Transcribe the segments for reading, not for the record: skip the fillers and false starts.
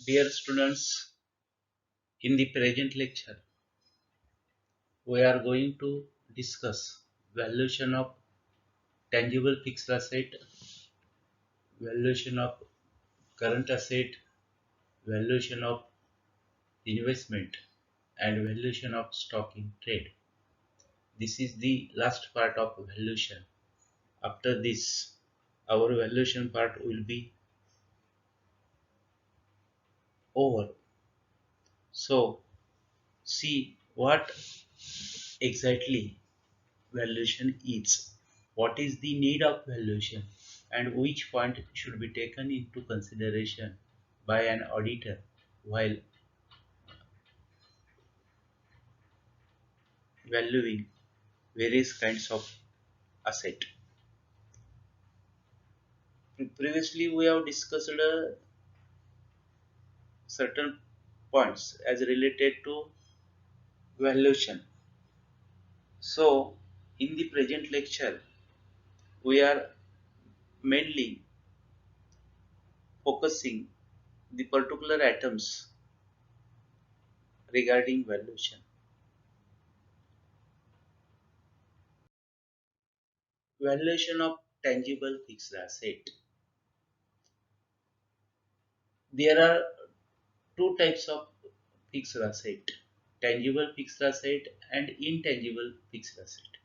Dear students, in the present lecture, we are going to discuss valuation of tangible fixed asset, valuation of current asset, valuation of investment, and valuation of stock in trade. This is the last part of valuation. After this, our valuation part will be over. So, see what exactly valuation is. What is the need of valuation and which point should be taken into consideration by an auditor while valuing various kinds of asset. Previously, we have discussed certain points as related to valuation. So, in the present lecture, we are mainly focusing the particular items regarding valuation. Valuation of tangible fixed asset. There are two types of fixed asset: tangible fixed asset and intangible fixed asset.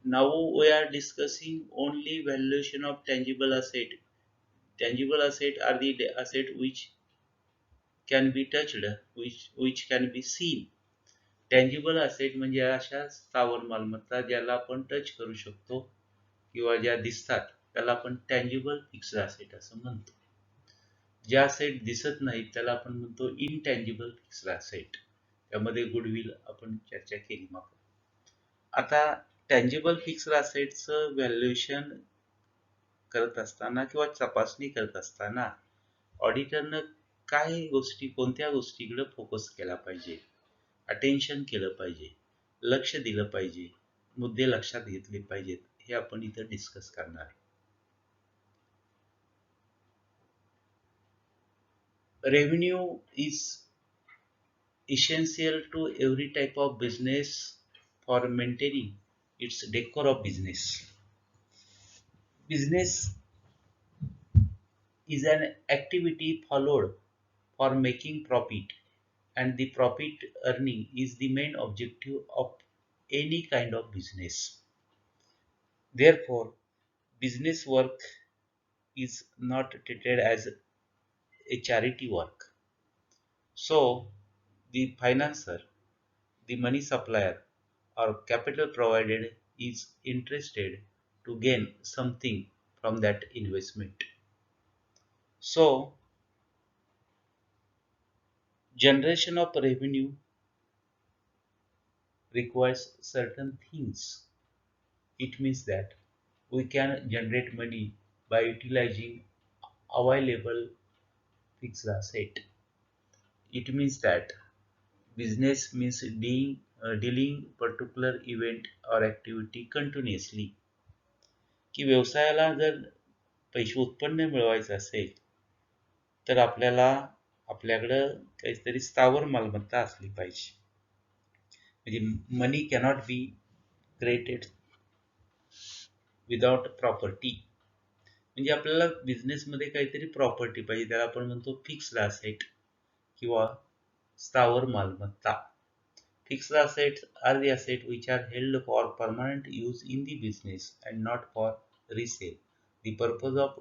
Now we are discussing only valuation of tangible asset. Tangible asset are the asset which can be touched, which can be seen. Tangible asset म्हणजे अशा स्थावर मालमत्ता ज्याला आपण touch करू शकतो किंवा ज्या दिसतात त्याला आपण टँजिबल फिक्स्ड असेट असं म्हणतो. ज्या असेट दिसत नाहीत त्याला आपण म्हणतो इनटँजिबल फिक्स्ड असेट. त्यामध्ये गुडविल आपण चर्चा केली मग. आता टँजिबल फिक्स्ड असेटचं व्हॅल्युएशन करत असताना किंवा तपासणी करत असताना ऑडिटरनं काय गोष्टी, कोणत्या गोष्टीकडे फोकस केला पाहिजे, अटेन्शन केलं पाहिजे, लक्ष दिलं पाहिजे, मुद्दे लक्षात घेतले पाहिजेत, हे आपण इथं डिस्कस करणार आहे. Revenue is essential to every type of business for maintaining its decor of business. Business is an activity followed for making profit, and the profit earning is the main objective of any kind of business. Therefore, business work is not treated as a charity work. So, the financer, the money supplier, or capital provided is interested to gain something from that investment. So, generation of revenue requires certain things. It means that we can generate money by utilizing available fixed asset. It means that business means dealing particular event or activity continuously. की व्यवसायाला जर पैसे उत्पन्न मिळवायचं असेल तर आपल्याला आपल्याकडं काहीतरी स्थावर मालमत्ता असली पाहिजे. म्हणजे money cannot be created without property. म्हणजे आपल्याला बिझनेसमध्ये काहीतरी प्रॉपर्टी पाहिजे, त्याला आपण म्हणतो फिक्स्ड असेट किंवा स्थावर मालमत्ता. Fixed assets are the assets which are held for permanent use in the business and not for resale. The purpose of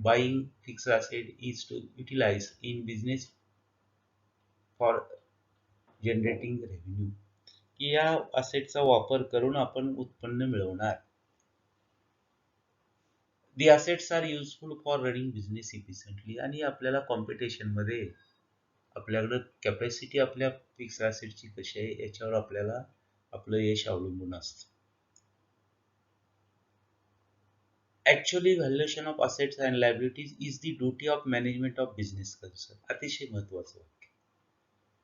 buying fixed asset is to utilize in business for generating revenue. की या असेटचा वापर करून आपण उत्पन्न मिळवणार. The assets are useful for running business efficiently. आणि आपल्याला कॉम्पिटिशनमध्ये आपल्याकडं कॅपॅसिटी आपल्या फिक्स ॲसेटची कशी आहे याच्यावर आपल्याला आपलं यश अवलंबून असतं. Actually valuation of assets and liabilities is the duty of management of business concern. अतिशय महत्वाचं वाक्य.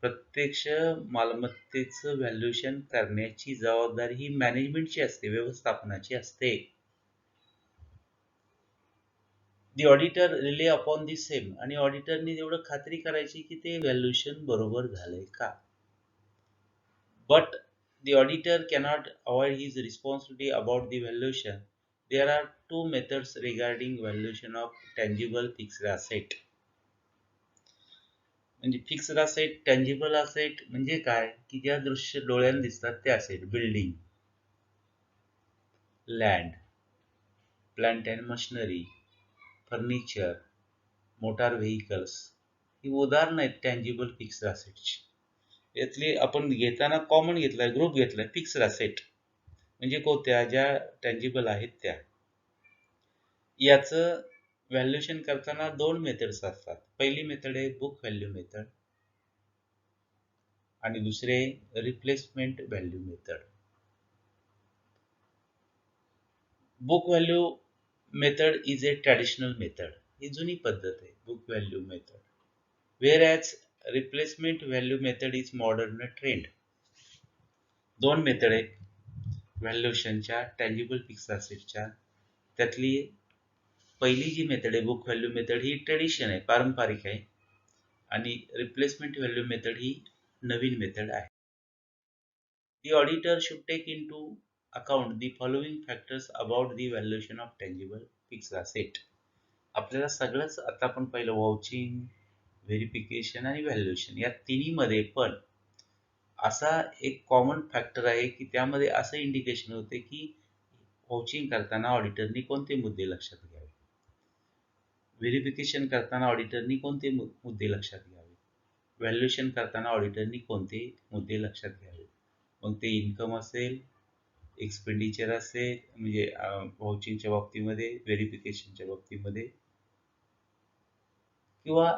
प्रत्यक्ष मालमत्तेचं व्हॅल्युएशन करण्याची जबाबदारी ही मॅनेजमेंटची असते, व्यवस्थापनाची असते. The auditor rely upon the same, आणि ऑडिटरनी तेवढं खात्री करायची की ते व्हॅल्युएशन बरोबर झालंय का. But the auditor cannot avoid his responsibility about the valuation. There are two methods regarding valuation of tangible fixed asset. म्हणजे फिक्स्ड असेट, टँजिबल असेट म्हणजे काय की ज्या दृश्य डोळ्याने दिसतात ते asset, building, land, plant and machinery, furniture, motor vehicles, ही उदाहरणं आहेत टँजिबल फिक्स्ड असेटची. यातली आपण घेताना कॉमन घेतलाय, ग्रुप घेतलाय फिक्स्ड असेट म्हणजे कोणत्या, ज्या टँजिबल आहेत त्या. याचं व्हॅल्युएशन करताना दोन मेथड्स असतात. पहिली मेथड आहे बुक व्हॅल्यू मेथड आणि दुसरे replacement value method. Book value method is a traditional method, ही जुनी पद्धत आहे book value method. Whereas replacement value method is modern trend. दोन मेथड आहेत व्हॅल्युएशनच्या टँजिबल फिक्स्ड असेटच्या. त्यातली पहिली जी मेथड आहे बुक व्हॅल्यू मेथड ही ट्रेडिशन आहे, पारंपरिक आहे, आणि रिप्लेसमेंट व्हॅल्यू मेथड ही नवीन मेथड आहे. The auditor should take into account the following factors about the valuation of tangible fixed asset. आपल्याला सगळंच आता आपण पहिलं वाउचिंग, व्हेरिफिकेशन आणि व्हॅल्युएशन या तिन्हीमध्ये पण असा एक कॉमन फॅक्टर आहे की त्यामध्ये असं इंडिकेशन होते की वाउचिंग करताना ऑडिटरनी कोणते मुद्दे लक्षात घ्यावे, व्हेरिफिकेशन करताना ऑडिटरनी कोणते मुद्दे लक्षात घ्यावे, व्हॅल्युएशन करताना ऑडिटरनी कोणते मुद्दे लक्षात घ्यावे. मग ते इन्कम असेल, एक्सपेंडिचर असेल, म्हणजे वाउचिंगच्या बाबतीमध्ये, व्हेरिफिकेशनच्या बाबतीमध्ये, किंवा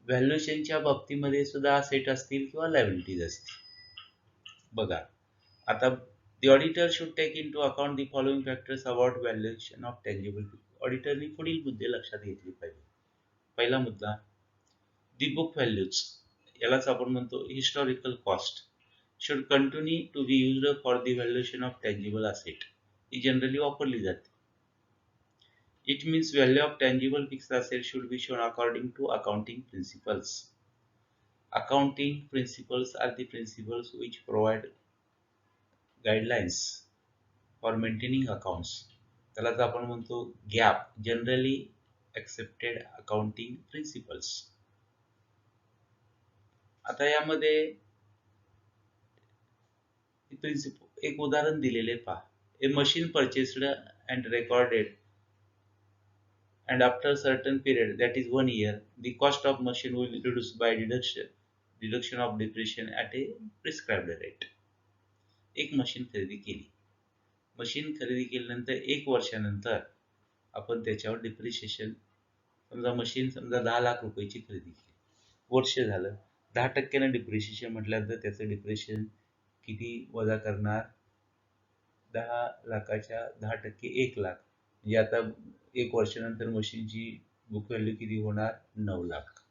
व्हॅल्युएशनच्या बाबतीमध्ये सुद्धा असेट असतील किंवा लायबिलिटीज असतील. बघा आता, the auditor should take into account the following factors about valuation of tangible. ऑडिटरनी पुढील मुद्दे लक्षात घेतले पाहिजे. पहिला मुद्दा, the book values, यालाच आपण म्हणतो historical cost, should continue to be used for the valuation of tangible asset. He generally वापरली जाते. It means value of tangible fixed asset should be shown according to accounting principles. Accounting principles are the principles which provide guidelines for maintaining accounts. त्यालाच आपण म्हणतो gap, generally accepted accounting principles. आता यामध्ये एक उदाहरण दिलेले पहा. A machine purchased and recorded, and after a certain period, that is 1 year, the cost of machine will be reduced by deduction of depreciation at a prescribed rate. एक machine खरेदी केली, machine खरेदी केल्यानंतर 1 वर्षानंतर आपण त्याच्यावर डिप्रिशिएशन, समजा machine 10 lakh रुपयाची खरेदी केली, वर्ष झालं, 10% डिप्रिशिएशन म्हटल्यानंतर त्याचं डिप्रिशिएशन किती वजा करणार, 10 लाखाच्या 10% 1 लाख, म्हणजे आता 1 वर्षानंतर मशीनची बुक व्हॅल्यू किती होणार, 9 lakh.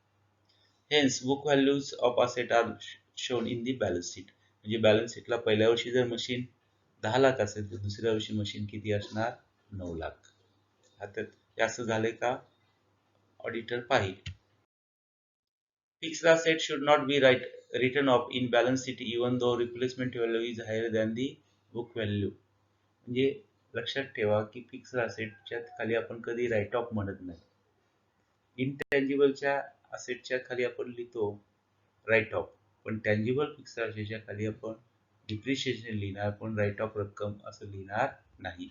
Hence book values of asset are shown in the balance sheet. म्हणजे बॅलन्स शीटला पहिल्या वर्षी जर मशीन 10 लाख असेल तर दुसऱ्या वर्षी मशीन किती असणार, 9 लाख. आता जास्त झाले का, ऑडिटर पाहिल. Fixed asset should not be written off in balance sheet even though replacement value is higher than the book value. म्हणजे लक्षात ठेवा की फिक्स्ड असेटच्या खाली आपण कधी राईट ऑफ म्हणत नाही. इनटँजिबलच्या असेटच्या खाली आपण लिहितो राईट ऑफ, पण टँजिबल फिक्स्ड असेटच्या खाली आपण डिप्रिशिएशन लिहिणार, पण राईट ऑफ रक्कम असं लिहिणार नाही.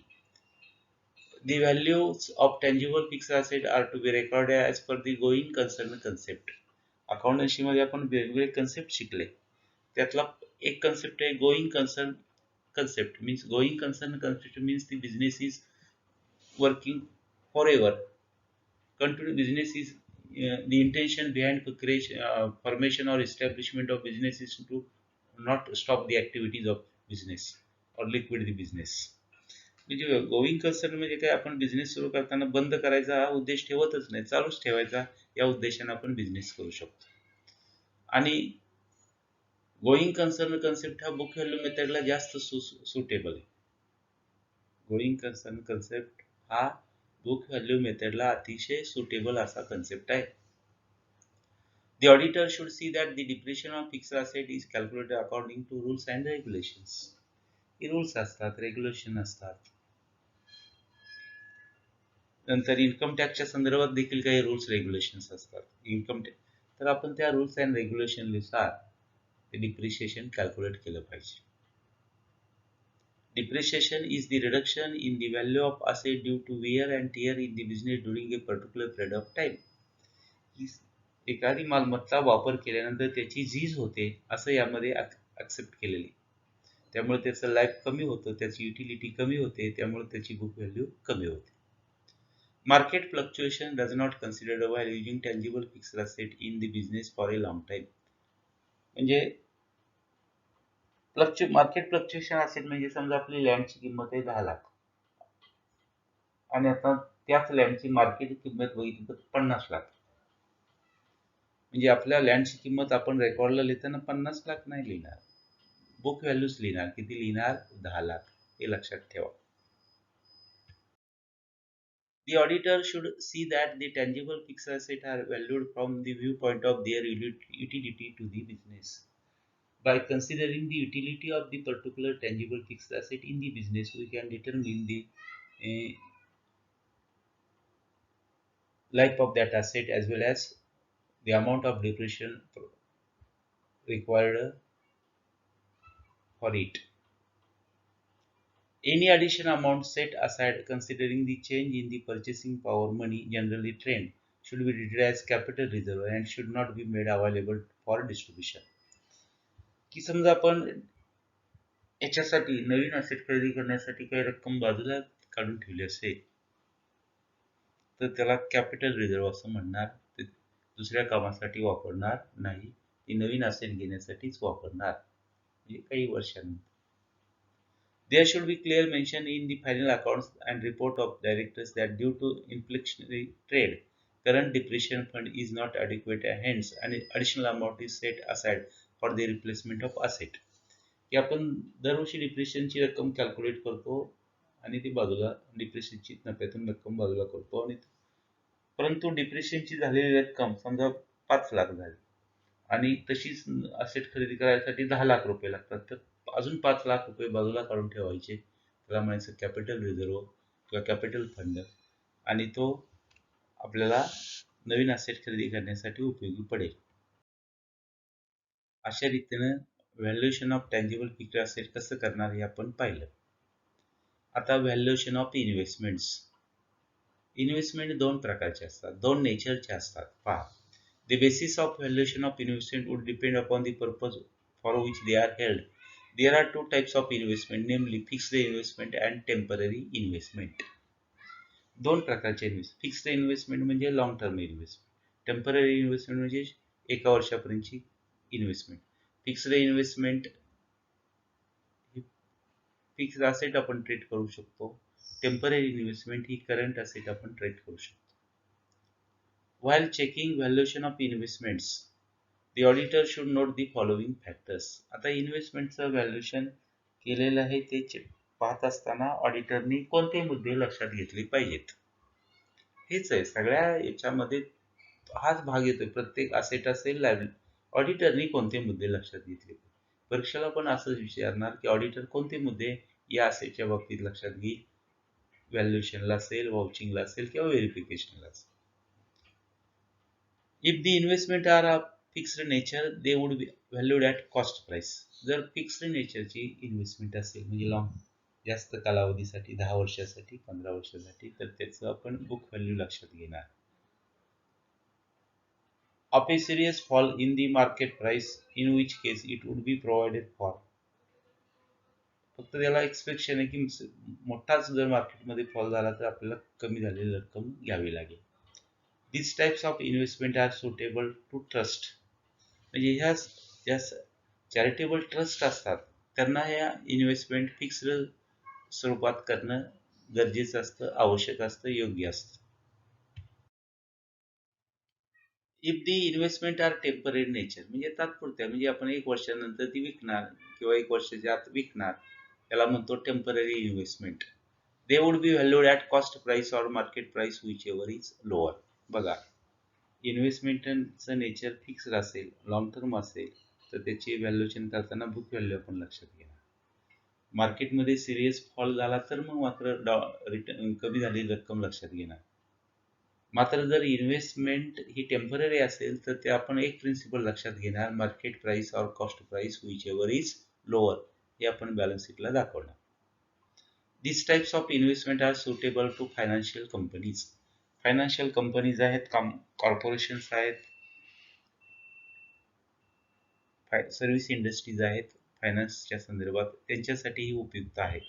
The values of tangible fixed asset are to be recorded as per the going concern concept. Accountancy मध्ये आपण वेगवेगळे कन्सेप्ट शिकले, त्यातला एक कन्सेप्ट आहे going concern concept. Means going concern concept means the business is working forever. Continue business is the intention behind creation, formation or establishment of business is to not stop the activities of business or liquid the business. म्हणजे going concern म्हणजे काय, आपण business सुरू करताना बंद करायचा हा उद्देश ठेवतच नाही, चालूच ठेवायचा, या उद्देशाने आपण बिझनेस करू शकतो. आणि गोइंग कन्सर्न कन्सेप्ट हा बुक व्हॅल्यू मेथडला जास्त सुटेबल आहे. गोइंग कन्सर्न कन्सेप्ट हा बुक व्हॅल्यू मेथडला अतिशय सुटेबल असा कन्सेप्ट आहे. The auditor should see that the depreciation of fixed asset is calculated according to rules and regulations. हे rules असतात, regulation असतात. नंतर इन्कम टॅक्सच्या संदर्भात देखील काही रूल्स रेग्युलेशन्स असतात. इन्कम टॅक्स तर आपण त्या रूल्स अँड रेग्युलेशननुसार ते डिप्रिशिएशन कॅल्क्युलेट केलं पाहिजे. Depreciation is the reduction in the value of asset due to wear and tear in the business during a particular period of time. एखादी मालमत्ता वापर केल्यानंतर त्याची झीज होते असं यामध्ये ॲक्सेप्ट केलेले. त्यामुळे त्याचं लाईफ कमी होतं, त्याची युटिलिटी कमी होते, त्यामुळे त्याची बुक व्हॅल्यू कमी होते. Market fluctuation does not considered while using tangible fixed asset in the business for a long time. म्हणजे मार्केट फ्लक्च्युएशन असेल म्हणजे समजा आपली लँडची किंमत आहे 10 लाख आणि आता त्याच लँडची मार्केट किंमत बघितली तर 50 लाख. म्हणजे आपल्या लँडची किंमत आपण रेकॉर्डला लिहिताना 50 लाख नाही लिहिणार, बुक व्हॅल्यूच लिहिणार. किती लिहिणार? 10 लाख. हे लक्षात ठेवा. The auditor should see that the tangible fixed assets are valued from the viewpoint of their utility to the business. By considering the utility of the particular tangible fixed asset in the business, we can determine the life of that asset as well as the amount of depreciation required for it. Any additional amount set aside considering the change in the purchasing power money generally trend should be treated as capital reserve and should not be made available for distribution. की समजा आपण याच्यासाठी नवीन asset खरेदी करण्यासाठी काही रक्कम बाजूला काढून ठेवली असेल तर त्याला कॅपिटल रिझर्व असं म्हणणार. ते दुसऱ्या कामासाठी वापरणार नाही, ती नवीन असेट घेण्यासाठीच वापरणार म्हणजे काही वर्षांनंतर. There should be clear mention in the final accounts and report of directors that due to inflationary trade, current depreciation fund is not adequate and hence an additional amount is set aside for the replacement of asset. की आपण दरवर्षी डिप्रेशनची रक्कम calculate करतो आणि ती बाजूला डिप्रेशनची नफ्यातून रक्कम बाजूला करतो आणि परंतु डिप्रेशनची झालेली रक्कम समजा 5 लाख झाली आणि तशीच असेट खरेदी करायसाठी 10 लाख रुपये लागतात, तर अजून 5 लाख रुपये बाजूला काढून ठेवायचे. त्याला म्हणायचं कॅपिटल रिझर्व किंवा कॅपिटल फंड आणि तो आपल्याला नवीन असेट खरेदी करण्यासाठी उपयोगी पडेल. अशा रीतीनं valuation of tangible fixed asset कसं करणार हे आपण पाहिलं. आता व्हॅल्युएशन ऑफ इन्व्हेस्टमेंट्स. इन्व्हेस्टमेंट दोन प्रकारचे असतात, दोन नेचरचे असतात. पहा, the basis of valuation of investment would depend upon the purpose for which they are held. There are two types of investment, namely fixed investment and temporary investment. दोन प्रकारचे investment. Fixed investment म्हणजे long term investment, temporary investment म्हणजे 1 वर्षापर्यंतची investment. Fixed investment fixed asset आपण trade करू शकतो, temporary investment ही current asset आपण ट्रेड करू शकतो. While checking valuation of investments, the auditor should note the following factors. आता इन्व्हेस्टमेंटचं व्हॅल्युएशन केलेलं आहे ते पाहत असताना ऑडिटरनी कोणते मुद्दे लक्षात घेतले पाहिजेत. हेच आहे सगळ्या याच्यामध्ये, हाच भाग येतोय. प्रत्येक असेट असेल, ऑडिटरनी कोणते मुद्दे लक्षात घेतले. परीक्षेला पण असंच विचारणार की ऑडिटर कोणते मुद्दे या असेटच्या बाबतीत लक्षात घेईल, व्हॅल्युएशनला असेल, वाउचिंगला असेल किंवा व्हेरिफिकेशनला असेल. If the investment are of fixed nature, they would be valued at cost price. जर फिक्स्ड नेचरची इन्व्हेस्टमेंट असेल म्हणजे लॉंग जास्त कालावधीसाठी 10 वर्षासाठी 15 वर्षासाठी तर त्याचं आपण बुक व्हॅल्यू लक्षात घेणार. Of a serious fall in the market price, in which case it would be provided for. फक्त त्याला एक्सपेक्शन आहे की मोठाच जर मार्केटमध्ये फॉल झाला तर आपल्याला कमी झालेली रक्कम घ्यावी लागेल. These types of investment are suitable to trust. म्हणजे ह्या ज्या चॅरिटेबल ट्रस्ट असतात त्यांना ह्या इन्व्हेस्टमेंट फिक्स्ड स्वरूपात करणं गरजेचं असतं, आवश्यक असतं, योग्य असतं. If the investment are temporary nature म्हणजे तात्पुरत्या, म्हणजे आपण 1 वर्षानंतर ती विकणार किंवा 1 वर्षाच्या आत विकणार, त्याला म्हणतो temporary investment. They would be valued at cost price or market price, whichever is lower. बघा, इन्व्हेस्टमेंटचं नेचर फिक्स्ड असेल, लॉंग टर्म असेल, तर त्याची व्हॅल्युएशन करताना बुक व्हॅल्यू आपण लक्षात घेणार. मार्केटमध्ये सिरियस फॉल झाला तर मग मात्र रिटर्न कमी झालेली रक्कम लक्षात घेणार. मात्र जर इन्व्हेस्टमेंट ही टेम्पररी असेल तर ते आपण एक प्रिन्सिपल लक्षात घेणार, market price or cost price whichever is lower, हे आपण बॅलन्स शीटला दाखवणार. This types of investment are suitable to financial companies. Financial companies आहेत, कॉर्पोरेशन्स आहेत, सर्व्हिस इंडस्ट्रीज आहेत, फायनान्सच्या संदर्भात त्यांच्यासाठी ही उपयुक्त आहे.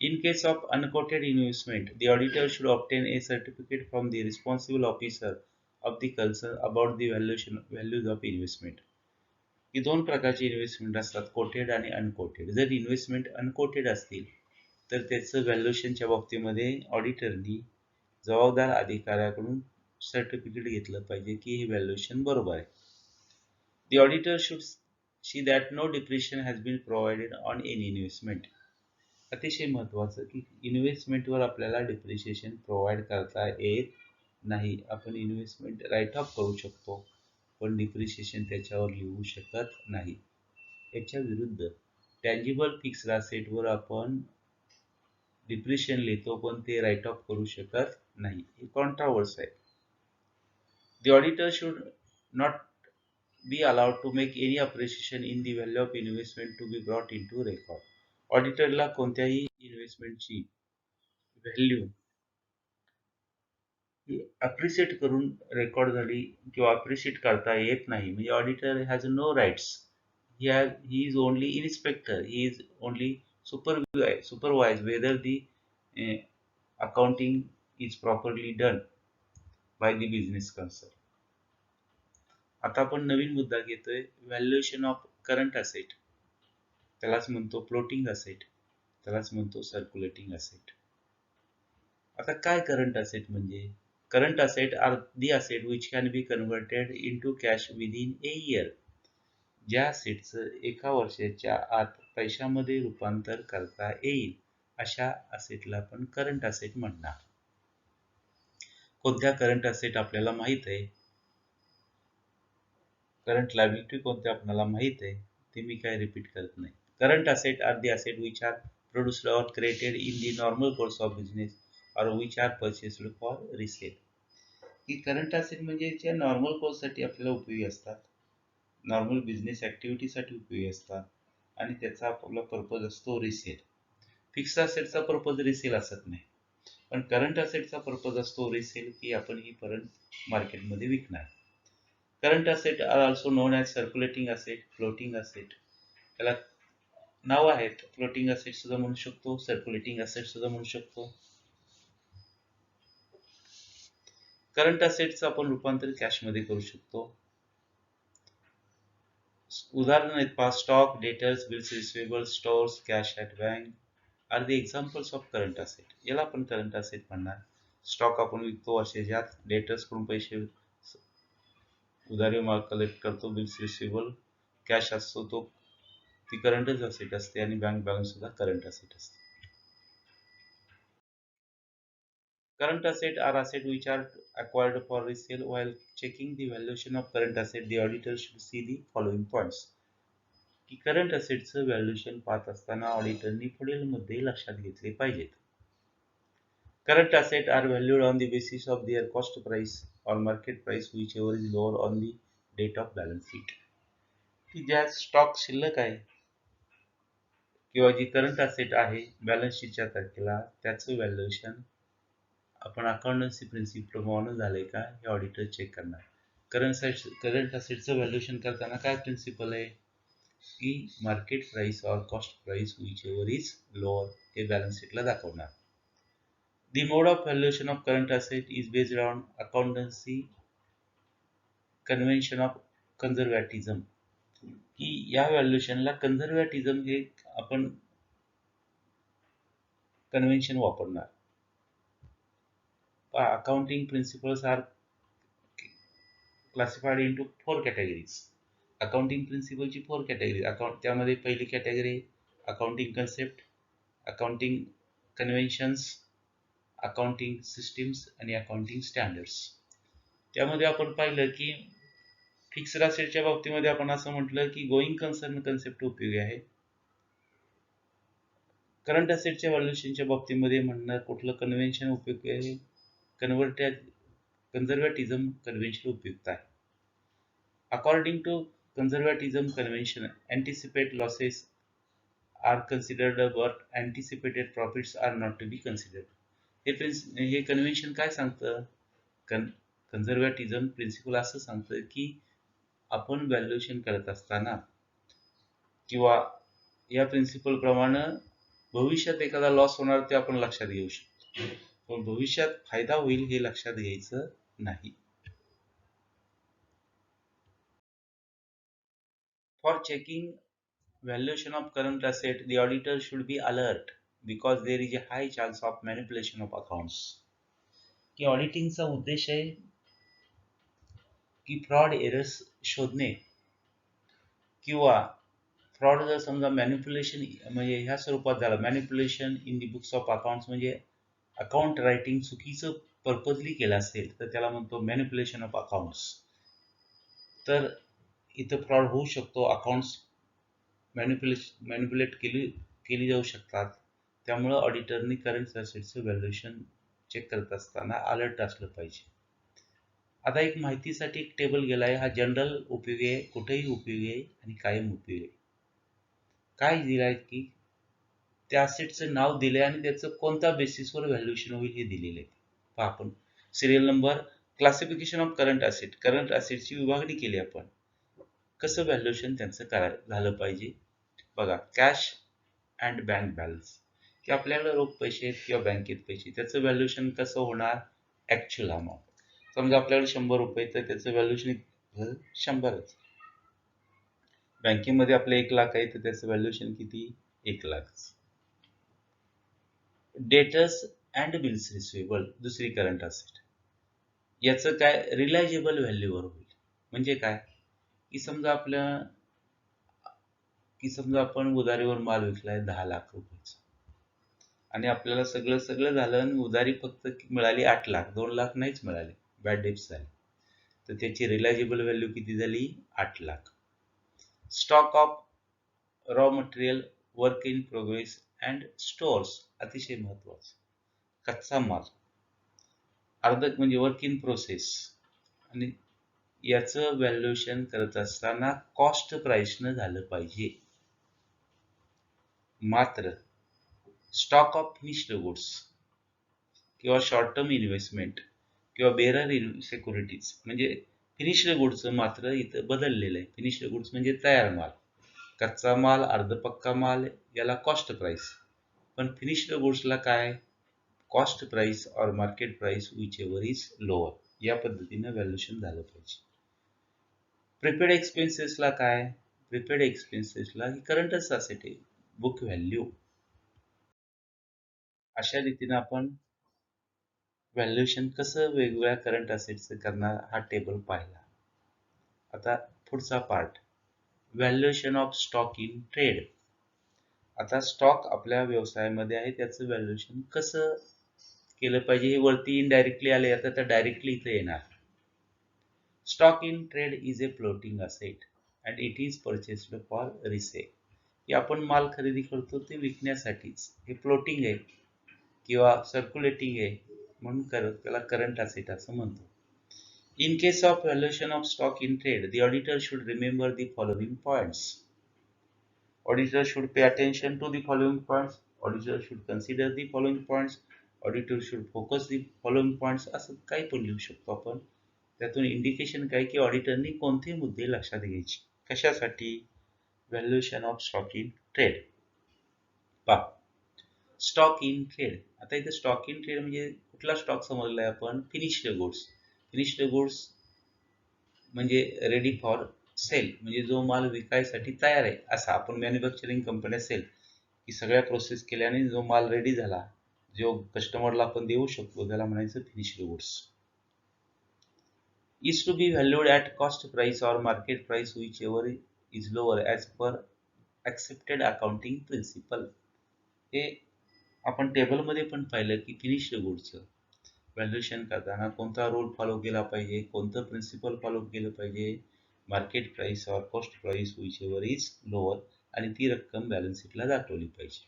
In case of unquoted investment, the auditor should obtain a certificate from the responsible officer of the concern about the values of investment. ही दोन प्रकारचे इन्व्हेस्टमेंट असतात, कोटेड आणि अनकोटेड. जर इन्व्हेस्टमेंट अनकोटेड असतील तर त्याचं व्हॅल्युएशनच्या बाबतीमध्ये ऑडिटरनी जबाबदार अधिकाऱ्याकडून सर्टिफिकेट घेतलं पाहिजे की हे व्हॅल्युएशन बरोबर आहे. The auditor should see that no depreciation has been provided on any investment. अतिशय महत्त्वाचं की इन्व्हेस्टमेंटवर आपल्याला डिप्रिशिएशन प्रोव्हाइड करता येत नाही. आपण इन्व्हेस्टमेंट राईट ऑफ करू शकतो पण डिप्रिशिएशन त्याच्यावर लिहू शकत नाही. याच्या विरुद्ध टँजिबल फिक्स्ड असेटवर आपण डिप्रिशिएशन लिहितो पण ते राईट ऑफ करू शकत नाही. हे कॉन्ट्रावर्स आहे. The auditor should not be allowed to make any appreciation in the value of investment to be brought into record. ऑडिटरला कोणत्याही इन्व्हेस्टमेंटची व्हॅल्यू अप्रिशिएट करून रेकॉर्ड झाली किंवा अप्रिशिएट करता येत नाही. म्हणजे auditor has no rights. He is only inspector. He is only supervise whether the accounting is properly done by the business concern. आता आपण नवीन मुद्दा घेतोय, व्हॅल्युएशन ऑफ करंट असेट. त्यालाच म्हणतो फ्लोटिंग असेट, त्यालाच म्हणतो सर्क्युलेटिंग असेट. आता काय करंट असेट म्हणजे? Current asset are the asset which can be converted into cash within A year. ज्या असेटचं एका वर्षाच्या आत पैशामध्ये रूपांतर करता येईल अशा असेटला आपण करंट असेट म्हणणार. कोणत्या करंट असेट आपल्याला माहित आहे, करंट लायबिलिटी कोणत्या आपल्याला माहित आहे, ते मी काय रिपीट करत नाही. Current asset are the asset which are produced or created in the normal course of business or which are purchased for resale. की करंट असेट म्हणजे ज्या नॉर्मल कोर्ससाठी आपल्याला उपयोगी असतात, नॉर्मल बिझनेस ॲक्टिव्हिटीसाठी उपयोगी असतात आणि त्याचा आपला पर्पज असतो रिसेल. फिक्स्ड असेटचा पर्पज रिसेल असत नाही, पण करंट असेटचा पर्पज असतो रिसेल, की आपण ही परत मार्केटमध्ये विकणार. Current asset are also known as circulating asset, floating asset. त्याला नाव आहेत, फ्लोटिंग असेट सुद्धा म्हणू शकतो, सर्क्युलेटिंग असेट सुद्धा म्हणू शकतो. करंट असेटचं आपण रूपांतर कॅशमध्ये करू शकतो. उदाहरण आहेत पास stock, debtors, bills receivable, stores, cash at bank are the examples of current asset. याला आपण करंट असेट म्हणणार. स्टॉक आपण विकतो वर्षाच्या आत, डेटर्सकडून पैसे उधारी माल कलेक्ट करतो, बिल्स रिसिवेबल, कॅश असतो तो ती करंटच असेट असते आणि बँक बॅलन्स सुद्धा करंट असेट असते. Current asset are asset which are acquired for resale. While checking the valuation of current asset, the auditor should see the following points. की current असेटचं valuation पाहत असताना ऑडिटरनी पुढील मुद्दे लक्षात घेतले पाहिजेत. Current asset are valued on the basis of their cost price or market price whichever is lower on the date of balance sheet. की ज्या स्टॉक शिल्लक आहे किंवा जी करंट असेट आहे बॅलन्स शीटच्या तारखेला त्याचं व्हॅल्युएशन आपण अकाउंटन्सी प्रिन्सिपलप्रमाणे झालंय का हे ऑडिटर चेक करणार. करंट असेटचं व्हॅल्युएशन करताना काय प्रिन्सिपल आहे की market price or cost price whichever is lower हे बॅलन्स शीटला दाखवणार. The mode of valuation of current asset is based on accountancy convention of conservatism. की या व्हॅल्युएशनला कन्झर्व्हॅटिझम हे आपण कन्व्हेन्शन वापरणार. Accounting principles are classified into 4 categories. Accounting प्रिन्सिपलची 4 category. त्यामध्ये पहिली category accounting concept, accounting conventions, accounting systems आणि अकाउंटिंग स्टँडर्ड्स. त्यामध्ये आपण पाहिलं की फिक्स्ड असेटच्या बाबतीमध्ये आपण असं म्हटलं की गोईंग कन्सर्न कन्सेप्ट उपयोगी आहे. करंट असेटच्या व्हॅल्युएशनच्या बाबतीमध्ये म्हणणार कुठलं कन्व्हेन्शन उपयोगी आहे, कन्झर्व्हेटिझम कन्व्हेन्शन उपयुक्त आहे. According to conservatism convention, anticipate losses are considered but anticipated profits are not to be considered. हे कन्व्हेन्शन काय सांगतं? कन्झर्व्हेटिझम प्रिन्सिपल असं सांगतं की आपण व्हॅल्युएशन करत असताना किंवा या प्रिन्सिपल प्रमाणे भविष्यात एखादा लॉस होणार ते आपण लक्षात घेऊ शकतो, पण भविष्यात फायदा होईल हे लक्षात घ्यायचं नाही. For checking valuation of current asset, the auditor should be alert because there is a high chance of manipulation of accounts. की ऑडिटिंगचा उद्देश आहे की फ्रॉड एरर्स शोधणे किंवा फ्रॉड जर समजा मॅनिप्युलेशन म्हणजे ह्या स्वरूपात झालं, manipulation in the books of accounts म्हणजे अकाउंट रायटिंग चुकीचं पर्पजली केलं असेल तर त्याला म्हणतो मॅनिप्युलेशन ऑफ अकाउंट्स. तर इथं फ्रॉड होऊ शकतो, अकाउंट्स मॅनिप्युलेट केली जाऊ शकतात. त्यामुळं ऑडिटरनी करंट असेट्सचं व्हॅल्युएशन चेक करत असताना अलर्ट असलं पाहिजे. आता एक माहितीसाठी एक टेबल गेला आहे, हा जनरल उपयोगी आहे, कुठेही उपयोगी आहे आणि कायम उपयोगी आहे. काय दिलं आहे की त्या असेटचं नाव दिले आणि त्याचं कोणत्या बेसिसवर व्हॅल्युएशन होईल हे दिलेलं आहे. पहा आपण serial number, classification of current asset, current असेटची विभागणी केली आपण, कसं व्हॅल्युएशन त्यांचं झालं पाहिजे. बघा, कॅश अँड बँक बॅलन्स, की आपल्याकडे रोख पैसे आहेत किंवा बँकेत पैसे, त्याचं व्हॅल्युएशन कसं होणार? Actual amount. समजा आपल्याकडे 100 रुपये तर त्याचं व्हॅल्युएशन 100च. बँकेमध्ये आपले 1 लाख आहे तर त्याचं व्हॅल्युएशन किती? 1 lakh. Debtors and bills receivable, दुसरी करंट असेट, याचं काय रिलायजेबल व्हॅल्यूवर होईल. म्हणजे काय की समजा आपण उधारीवर माल विकलाय 10 लाख रुपयाचा आणि आपल्याला सगळं झालं आणि उधारी फक्त मिळाली 8 लाख, 2 लाख नाहीच मिळाले, बॅड डेट्स झाले, तर त्याची रिलायजेबल व्हॅल्यू किती झाली? 8 lakh. Stock of raw material, work in progress and stores, अतिशय महत्वाचं, कच्चा माल, अर्धक म्हणजे वर्क इन प्रोसेस, आणि याचं व्हॅल्युएशन करत असताना कॉस्ट प्राइसनं झालं पाहिजे. मात्र स्टॉक ऑफ फिनिश्ड गुड्स किंवा शॉर्ट टर्म इन्व्हेस्टमेंट किंवा बेरर सिक्युरिटीज म्हणजे फिनिश्ड गुड्सचं मात्र इथं बदललेलं आहे. फिनिश्ड गुड्स म्हणजे तयार माल, कच्चा माल, अर्धपक्का माल याला कॉस्ट प्राइस, पण फिनिश्ड गुड्सला काय? कॉस्ट प्राइस और market price whichever is lower, या पद्धतीनं व्हॅल्युएशन झालं पाहिजे. प्रिपेड एक्सपेन्सेसला काय? प्रिपेड एक्सपेन्सेसला ही करंटच असेट आहे, बुक व्हॅल्यू. अशा रीतीनं आपण व्हॅल्युएशन कसं वेगवेगळ्या करंट असेट्सचं करणार हा टेबल पाहिला. आता पुढचा part, valuation of stock in trade. आता स्टॉक आपल्या व्यवसायामध्ये आहे त्याचं व्हॅल्युएशन कसं केलं पाहिजे, हे वरती इनडायरेक्टली आले, आता त्या डायरेक्टली इथे येणार. Stock in trade is a floating asset and it is purchased for resale. की आपण माल खरेदी करतो ते विकण्यासाठीच, हे फ्लोटिंग आहे किंवा सर्क्युलेटिंग आहे, म्हणून त्याला करंट असेट असं म्हणतो. In case of valuation of stock in trade, the auditor should remember the following points. Auditor should pay attention to the following points. Auditor should consider the following points. Auditor should focus the following points. असं काही पण लिहू शकतो आपण. त्यातून indication काय की ऑडिटरनी कोणते मुद्दे लक्षात घ्यायचे, कशासाठी? Valuation of stock in trade. पहा, स्टॉक इन ट्रेड, आता इथे स्टॉक इन ट्रेड म्हणजे कुठला स्टॉक समजलाय आपण? Finished goods. फिनिश्ड गुड्स म्हणजे रेडी फॉर सेल, म्हणजे जो माल विकायसाठी तयार आहे असा. आपण मॅन्युफॅक्चरिंग कंपनी असेल की सगळ्या प्रोसेस केल्याने जो माल रेडी झाला, जो कस्टमरला आपण देऊ शकतो, त्याला म्हणायचं finished goods. Is to be valued at cost price or market price whichever is lower as per accepted accounting principle. हे आपण टेबलमध्ये पण पाहिलं की फिनिश्ड गुड्सचं व्हॅल्युएशन करताना कोणता रूल फॉलो केला पाहिजे, कोणतं प्रिन्सिपल फॉलो केलं पाहिजे, market price or cost price whichever is lower, आणि ती रक्कम बॅलन्स शीटला दाखवली पाहिजे.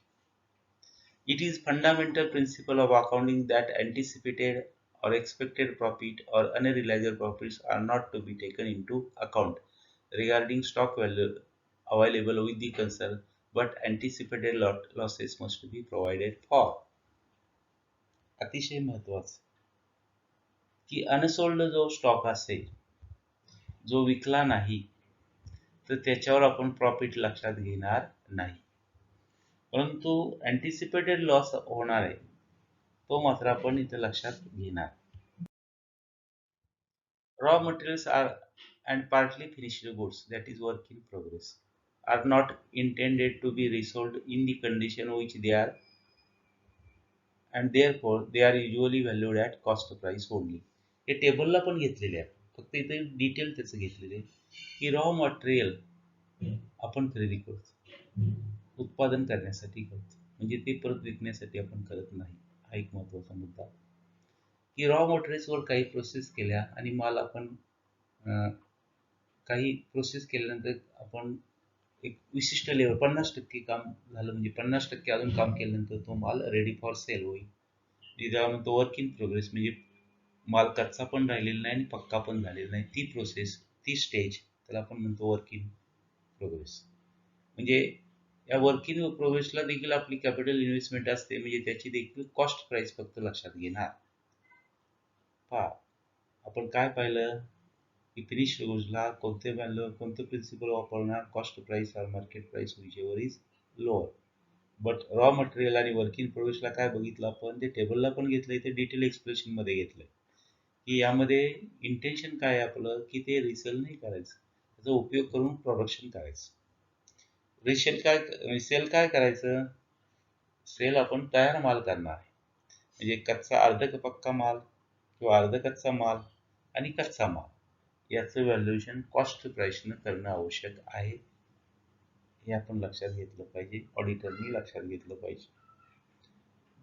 It is fundamental principle of accounting that anticipated or expected profit or unrealized profits are not to be taken into account regarding stock value available with the concern, but anticipated losses must be provided for. अतिशय महत्वाचं की unsold जो stock असेल, जो विकला नाही, तर त्याच्यावर आपण प्रॉफिट लक्षात घेणार नाही. परंतु अँटिसिपेटेड लॉस होणार आहे, तो मात्र आपण इथे लक्षात घेणार. Raw materials are and partly finished goods, that is work in progress, are not intended to be resold in the condition which they are, and therefore they are usually valued at cost price only. हे टेबलला पण घेतलेले आहे, फक्त इथे detail त्याचं घेतलेले आहे की रॉ मटेरियल आपण खरेदी करतो, उत्पादन करण्यासाठी करतो, म्हणजे ते परत विकण्यासाठी आपण करत नाही. हा एक महत्त्वाचा मुद्दा की रॉ मटेरियल्सवर काही प्रोसेस केल्या आणि माल आपण काही प्रोसेस केल्यानंतर आपण एक विशिष्ट लेवल 50% काम झालं म्हणजे 50% अजून काम केल्यानंतर तो माल रेडी फॉर सेल होईल. ज्याला म्हणतो वर्क इन प्रोग्रेस, म्हणजे माल कच्चा पण राहिलेला नाही आणि पक्का पण झालेला नाही, ती प्रोसेस, ती स्टेज, त्याला आपण म्हणतो वर्क इन प्रोग्रेस. म्हणजे या वर्क इन प्रोग्रेसला देखील आपली कॅपिटल इन्व्हेस्टमेंट असते, म्हणजे त्याची देखील कॉस्ट प्राइस फक्त लक्षात घेणार. पहा, आपण काय पाहिलं की फिनिश रोजला कोणते व्हॅल्यू, कोणतं प्रिन्सिपल वापरणार, कॉस्ट प्राइस और market price whichever is lower. But raw material आणि वर्क इन प्रोग्रेसला काय बघितलं आपण, ते टेबलला पण घेतलंय, ते डिटेल एक्सप्लेनेशन मध्ये घेतलंय की यामध्ये इंटेन्शन काय आहे आपलं की ते रिसेल नाही करायचं, त्याचा उपयोग करून प्रोडक्शन करायचं. रिसेल काय करायचं, सेल आपण तयार माल करणार आहे, म्हणजे कच्चा अर्ध पक्का माल किंवा अर्ध कच्चा माल आणि कच्चा माल याचं व्हॅल्युएशन कॉस्ट प्राइसनं करणं आवश्यक आहे, हे आपण लक्षात घेतलं पाहिजे, ऑडिटरनी लक्षात घेतलं पाहिजे.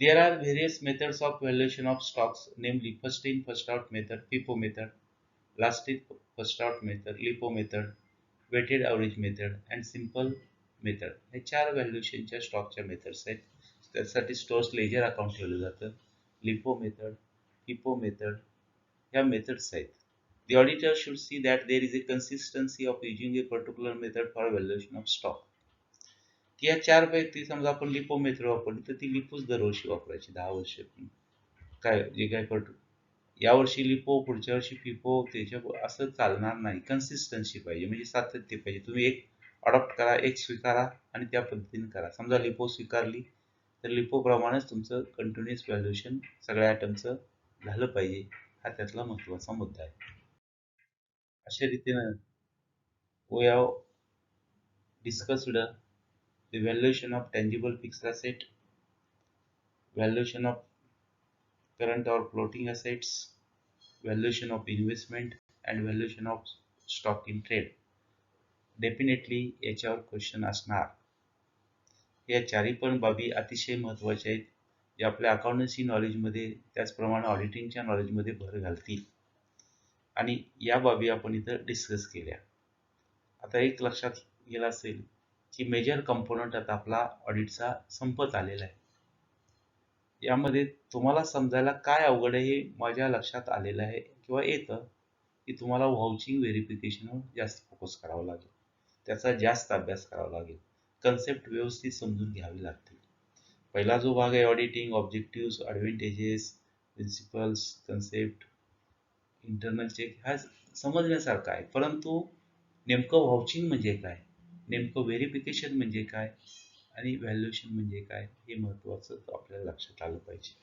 There are various methods of valuation of stocks, namely first in first out method, FIFO method, last in first out method, LIFO method, weighted average method and simple method. हे चार व्हॅल्युएशनच्या स्टॉकच्या मेथड्स आहेत. त्यासाठी स्टोर्स लेजर अकाउंट ठेवलं जातं. LIFO method, FIFO method, ह्या methods आहेत. The auditor should see that there is a consistency of using a particular method for valuation of stock. की या चार पैकी समजा आपण लिपो मेथड वापरली तर ती लिपोच दरवर्षी वापरायची 10 वर्ष. काय जे काय पट यावर्षी लिपो, पुढच्या वर्षी फिफो, त्याच्या असं चालणार नाही. कन्सिस्टन्सी पाहिजे, म्हणजे सातत्य पाहिजे. तुम्ही एक अडॉप्ट करा, एक स्वीकारा आणि त्या पद्धतीने करा. समजा लिपो स्वीकारली तर लिपो प्रमाणेच तुमचं कंटिन्युअस व्हॅल्युएशन सगळ्या आयटमचं झालं पाहिजे. हा त्यातला महत्त्वाचा मुद्दा आहे. अशा रीतीनं we have discussed the valuation of tangible fixed asset, valuation of current or floating assets, valuation of investment and valuation of stock in trade. Definitely याच्यावर क्वेश्चन असणार. या चारही पण बाबी अतिशय महत्त्वाच्या आहेत, जे आपल्या अकाउंटन्सी नॉलेजमध्ये त्याचप्रमाणे ऑडिटिंगच्या नॉलेजमध्ये भर घालतील, आणि या बाबी आपण इथं डिस्कस केल्या. आता एक लक्षात गेलं असेल की मेजर कंपोनंट आता आपला ऑडिटचा संपत आलेला आहे. यामध्ये तुम्हाला समजायला काय अवघड आहे हे माझ्या लक्षात आलेलं आहे किंवा येतं की तुम्हाला व्हाउचिंग व्हेरिफिकेशनवर जास्त फोकस करावा लागेल, त्याचा जास्त अभ्यास करावा लागेल, कन्सेप्ट व्यवस्थित समजून घ्यावी लागतील. पहिला जो भाग आहे auditing, objectives, advantages, principles, concept, internal check, हा समजण्यासारखा आहे. परंतु नेमकं व्हाउचिंग म्हणजे काय, नेमकं व्हेरिफिकेशन म्हणजे काय आणि व्हॅल्युएशन म्हणजे काय, हे महत्त्वाचं आपल्याला लक्षात आलं पाहिजे.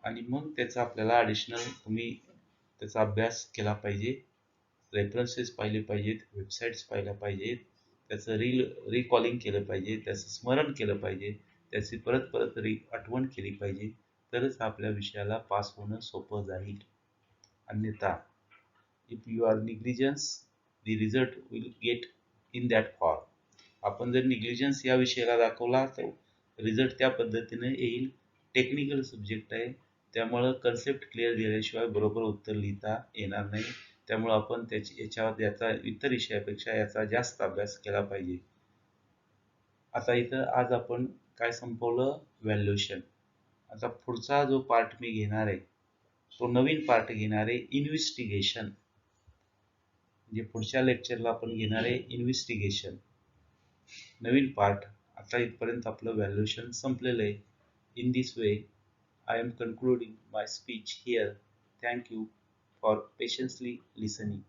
आणि मग त्याचा आपल्याला ॲडिशनल तुम्ही त्याचा अभ्यास केला पाहिजे, रेफरन्सेस पाहिले पाहिजेत, वेबसाईट्स पाहिल्या पाहिजेत, त्याचं रिकॉलिंग केलं पाहिजे, त्याचं स्मरण केलं पाहिजे, त्याची परत परत आठवण केली पाहिजे, तरच आपल्या विषयाला पास होणं सोपं जाईल. अन्यथा if you are negligence, the result will get in that form. आपण जर निग्लिजन्स या विषयाला दाखवला तर रिझल्ट त्या पद्धतीने येईल टेक्निकल सब्जेक्ट आहे. त्यामुळं कन्सेप्ट क्लिअर झाल्याशिवाय बरोबर उत्तर लिहिता येणार नाही. त्यामुळं आपण याच्यावर याचा इतर विषयापेक्षा याचा जास्त अभ्यास केला पाहिजे. आता इथं आज आपण काय संपवलं? व्हॅल्युएशन. आता पुढचा जो पार्ट मी घेणार आहे, तो नवीन पार्ट घेणार आहे, इन्व्हेस्टिगेशन. म्हणजे पुढच्या लेक्चरला आपण घेणार आहे इन्व्हेस्टिगेशन, नवीन पार्ट. आता इथपर्यंत आपलं व्हॅल्युएशन संपलेलं आहे. In this way I am concluding my speech here. Thank you for patiently listening.